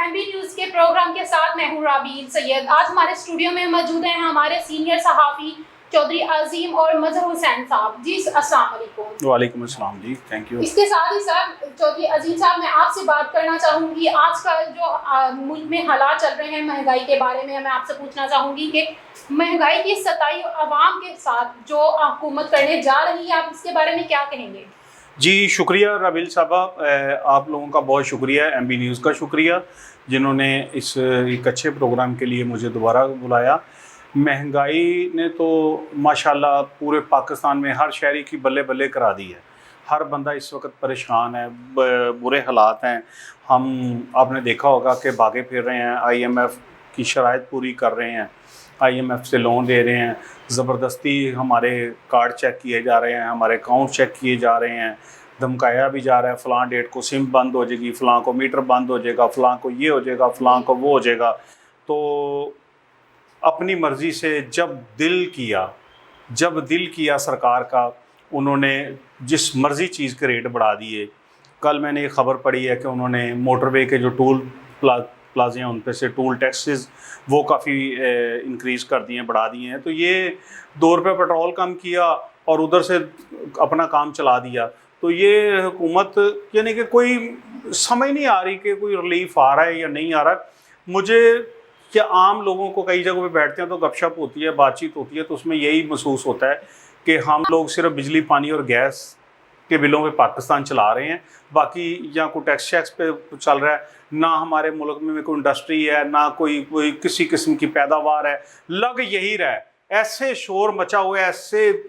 MB news के programme के साथ मैं हूँ राबील सैयद। आज हमारे स्टूडियो में मौजूद हैं हमारे सीनियर सहाफ़ी चौधरी अजीम और मजहर हुसैन साहब। जी अस्सलाम वालेकुम। वालेकुम अस्सलाम जी, थैंक यू। इसके साथ ही साहब चौधरी अजीम साहब, मैं आपसे बात करना चाहूँगी आजकल जो मुल्क में हालात चल रहे हैं महंगाई के बारे में। मैं आपसे पूछना चाहूँगी कि महंगाई की सताई आवाम के साथ जो हुकूमत करने जा रही है, आप इसके बारे में क्या कहेंगे? जी शुक्रिया राबिल साहबा, आप लोगों का बहुत शुक्रिया, एमबी न्यूज़ का शुक्रिया जिन्होंने इस एक अच्छे प्रोग्राम के लिए मुझे दोबारा बुलाया। महंगाई ने तो माशाल्लाह पूरे पाकिस्तान में हर शहरी की बल्ले बल्ले करा दी है। हर बंदा इस वक्त परेशान है, बुरे हालात हैं। आपने देखा होगा कि भागे फिर रहे हैं, आईएमएफ की शराइत पूरी कर रहे हैं, आईएमएफ से लोन ले रहे हैं, ज़बरदस्ती हमारे कार्ड चेक किए जा रहे हैं, हमारे अकाउंट चेक किए जा रहे हैं, धमकाया भी जा रहा है फ़लाँ डेट को सिम बंद हो जाएगी, फ़लाँ को मीटर बंद हो जाएगा, फ़लाँ को ये हो जाएगा, फ़लाँ को वो हो जाएगा। तो अपनी मर्ज़ी से जब दिल किया सरकार का, उन्होंने जिस मर्ज़ी चीज़ के रेट बढ़ा दिए। कल मैंने एक ख़बर पढ़ी है कि उन्होंने मोटरवे के जो टूल प्लाजे हैं उन पे से टूल टैक्सेस वो काफ़ी इंक्रीज़ कर दिए हैं, बढ़ा दिए हैं। तो ये ₹2 पेट्रोल कम किया और उधर से अपना काम चला दिया। तो ये हुकूमत यानी कि कोई समझ नहीं आ रही कि कोई रिलीफ आ रहा है या नहीं आ रहा है। मुझे क्या आम लोगों को कई जगहों पे बैठते हैं तो गपशप होती है, बातचीत होती है, तो उसमें यही महसूस होता है कि हम लोग सिर्फ बिजली पानी और गैस के बिलों पे पाकिस्तान चला रहे हैं, बाकी यहाँ कोई टैक्स शैक्स पे चल रहा है, ना हमारे मुल्क में कोई इंडस्ट्री है, ना कोई किसी किस्म की पैदावार है। लग यही रहा है, ऐसे शोर मचा हुआ है,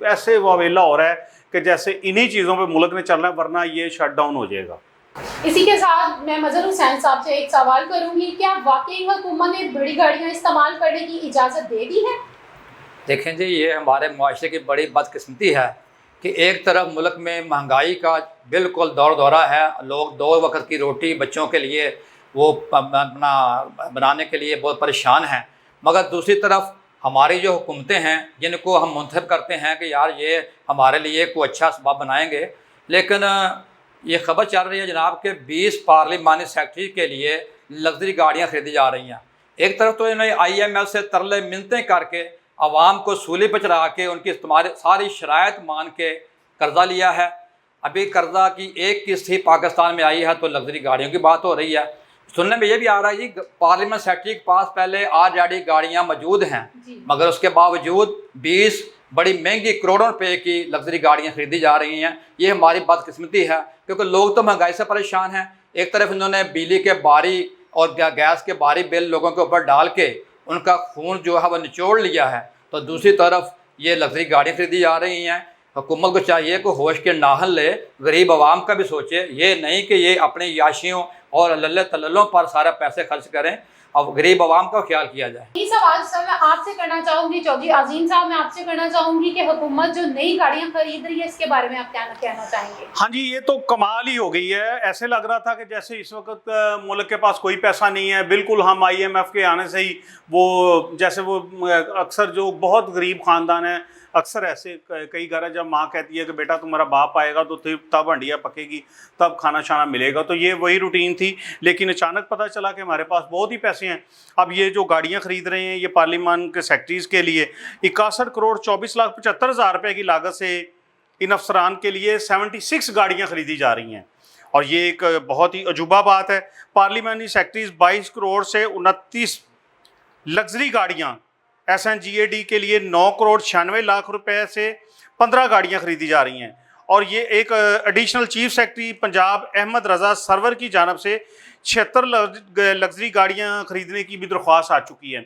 ऐसे वावेला हो रहा है कि जैसे इन्हीं चीज़ों पे मुल्क ने चलना है, वरना ये शट डाउन हो जाएगा। इसी के साथ मैं मजहर हुसैन साहब से एक सवाल करूंगी, क्या वाकई हुकूमत ने बड़ी गाड़ियां इस्तेमाल करने की इजाज़त दे दी है? देखें जी, ये हमारे मुआशरे की बड़ी बदकिस्मती है कि एक तरफ मुल्क में महंगाई का बिल्कुल दौर दौरा है, लोग 2 वक्त की रोटी बच्चों के लिए वो अपना बनाने के लिए बहुत परेशान हैं, मगर दूसरी तरफ हमारी जो हुकूमतें हैं जिनको हम मुंतखब करते हैं कि यार ये हमारे लिए कोई अच्छा सबब बनाएंगे, लेकिन ये खबर चल रही है जनाब के 20 पार्लिमानी सेक्रेटरी के लिए लग्जरी गाड़ियाँ खरीदी जा रही हैं। एक तरफ तो इन्होंने IMF से तरले मिन्नतें करके आवाम को सूली पर चढ़ा के उनकी सारी शराइत मान के कर्ज़ा लिया है। अभी कर्ज़ा की एक किस्त ही पाकिस्तान में आई है तो लग्जरी गाड़ियों की बात हो रही है। सुनने में ये भी आ रहा है जी पार्लियामेंट सेक्रेटरी के पास पहले ऑलरेडी गाड़ियाँ मौजूद हैं, मगर उसके बावजूद 20 बड़ी महंगी करोड़ों रुपए की लग्जरी गाड़ियाँ खरीदी जा रही हैं। ये हमारी बदकिस्मती है क्योंकि लोग तो महंगाई से परेशान हैं। एक तरफ इन्होंने बिजली के बारी और गैस के बारी बिल लोगों के ऊपर डाल के उनका खून जो है वह निचोड़ लिया है, तो दूसरी तरफ ये लग्जरी गाड़ियाँ खरीदी जा रही हैं। हुकूमत को चाहिए कि होश के नाहल ले, गरीब आवाम का भी सोचे, ये नहीं कि ये अपने याशियों और लल्ले तल्लों पर सारा पैसे खर्च करें और गरीब आवाम का ख्याल किया जाए। ये सवाल सर मैं आपसे करना चाहूँगी चौधरी अजीम साहब, मैं आपसे करना चाहूँगी कि हुकूमत जो नई गाड़ियाँ खरीद रही है इसके बारे में आप क्या कहना चाहेंगे? हाँ जी, ये तो कमाल ही हो गई है। ऐसे लग रहा था कि जैसे इस वक्त मुल्क के पास कोई पैसा नहीं है, बिल्कुल हम IMF के आने से ही वो जैसे वो अक्सर जो बहुत गरीब ख़ानदान है, अक्सर ऐसे कई घर है जब माँ कहती है कि बेटा तुम्हारा बाप आएगा तो तब हंडिया पकेगी, तब खाना शाना मिलेगा, तो ये वही रूटीन थी। लेकिन अचानक पता चला कि हमारे पास बहुत ही पैसे हैं। अब ये जो गाड़ियाँ ख़रीद रहे हैं ये पार्लियामान के सेक्रेटरीज़ के लिए 61 करोड़ 24,75,000 रुपये की लागत से इन अफसरान के लिए 76 गाड़ियाँ खरीदी जा रही हैं। और ये एक बहुत ही अजूबा बात है। पार्लियामानी सेक्रेटरीज 22 करोड़ से 29 लग्जरी गाड़ियाँ, SNGAD के लिए 9 करोड़ 96 लाख रुपए से 15 गाड़ियाँ खरीदी जा रही हैं। और ये एक additional chief secretary Punjab Ahmad Raza Sarwar की जानब से 76 लग्जरी गाड़ियाँ खरीदने की भी दरख्वास्त आ चुकी है।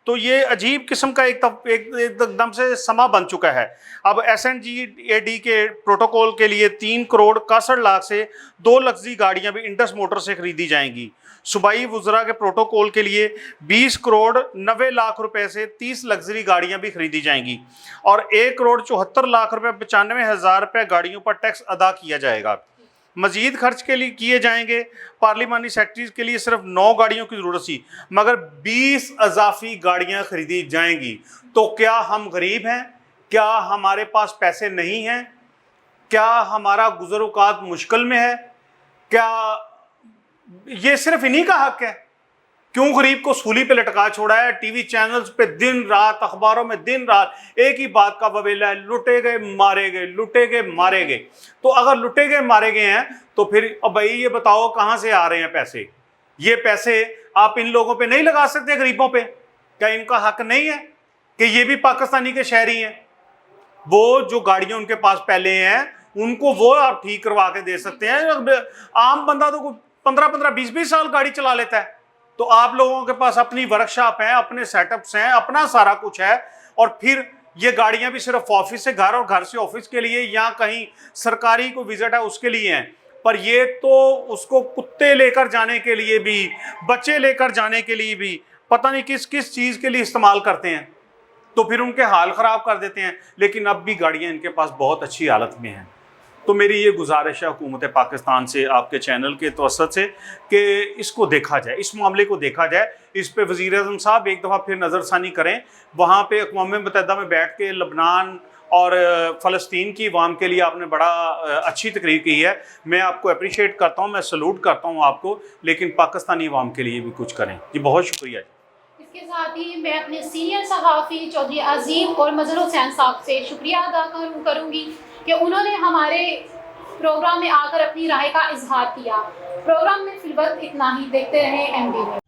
तो ये अजीब किस्म का एकदम से समा बन चुका है। अब SNGAD के प्रोटोकॉल के लिए 3 करोड़ 61 लाख से 2 लग्जरी गाड़ियां भी इंडस मोटर से खरीदी जाएंगी। सूबाई वुज़रा के प्रोटोकॉल के लिए 20 करोड़ 90 लाख रुपए से 30 लग्जरी गाड़ियां भी खरीदी जाएंगी और 1 करोड़ 74 लाख रुपए 95,000 रुपये गाड़ियों पर टैक्स अदा किया जाएगा। मज़ीद खर्च के लिए किए जाएंगे। पार्लिमानी सेक्रेटरीज के लिए सिर्फ 9 गाड़ियों की ज़रूरत थी, मगर 20 अजाफी गाड़ियां खरीदी जाएंगी। तो क्या हम गरीब हैं? क्या हमारे पास पैसे नहीं हैं? क्या हमारा गुज़र-औक़ात मुश्किल में है? क्या ये सिर्फ इन्हीं का हक है? क्यों गरीब को सूली पे लटका छोड़ा है? टीवी चैनल्स पे दिन रात, अखबारों में दिन रात एक ही बात का बवेला है, लुटे गए मारे गए, लुटे गए मारे गए। तो अगर लुटे गए मारे गए हैं तो फिर अब भाई ये बताओ कहाँ से आ रहे हैं पैसे? ये पैसे आप इन लोगों पे नहीं लगा सकते, गरीबों पे? क्या इनका हक नहीं है कि ये भी पाकिस्तानी के शहरी हैं? वो जो गाड़ियां उनके पास पहले हैं उनको वो आप ठीक करवा के दे सकते हैं। आम बंदा तो 15-15, 20-20 साल गाड़ी चला लेता है। तो आप लोगों के पास अपनी वर्कशॉप है, अपने सेटअप्स हैं, अपना सारा कुछ है, और फिर ये गाड़ियां भी सिर्फ ऑफिस से घर और घर से ऑफिस के लिए या कहीं सरकारी को विजिट है उसके लिए हैं। पर ये तो उसको कुत्ते लेकर जाने के लिए भी, बच्चे लेकर जाने के लिए भी पता नहीं किस किस चीज़ के लिए इस्तेमाल करते हैं, तो फिर उनके हाल ख़राब कर देते हैं। लेकिन अब भी गाड़ियाँ इनके पास बहुत अच्छी हालत में हैं। तो मेरी ये गुजारिश है हुकूमत पाकिस्तान से, आपके चैनल के तवसत से, कि इसको देखा जाए, इस मामले को देखा जाए, इस पे वज़ीर-ए-आज़म साहब एक दफ़ा फिर नज़रसानी करें। वहाँ पे अक़वाम मुत्तहिदा में बैठ के लबनान और फ़लस्तीन की अवाम के लिए आपने बड़ा अच्छी तकरीर की है। मैं आपको अप्रिशिएट करता हूँ, मैं सलूट करता हूँ आपको, लेकिन पाकिस्तानी अवाम के लिए भी कुछ करें। जी बहुत शुक्रिया। इसके साथ ही मैं अपने सीनियर सहाफ़ी चौधरी अजीम और मज़हर हुसैन साहब से शुक्रिया अदा करूँगी कि उन्होंने हमारे प्रोग्राम में आकर अपनी राय का इजहार किया। प्रोग्राम में फिलवक्त इतना ही। देखते रहें MD में।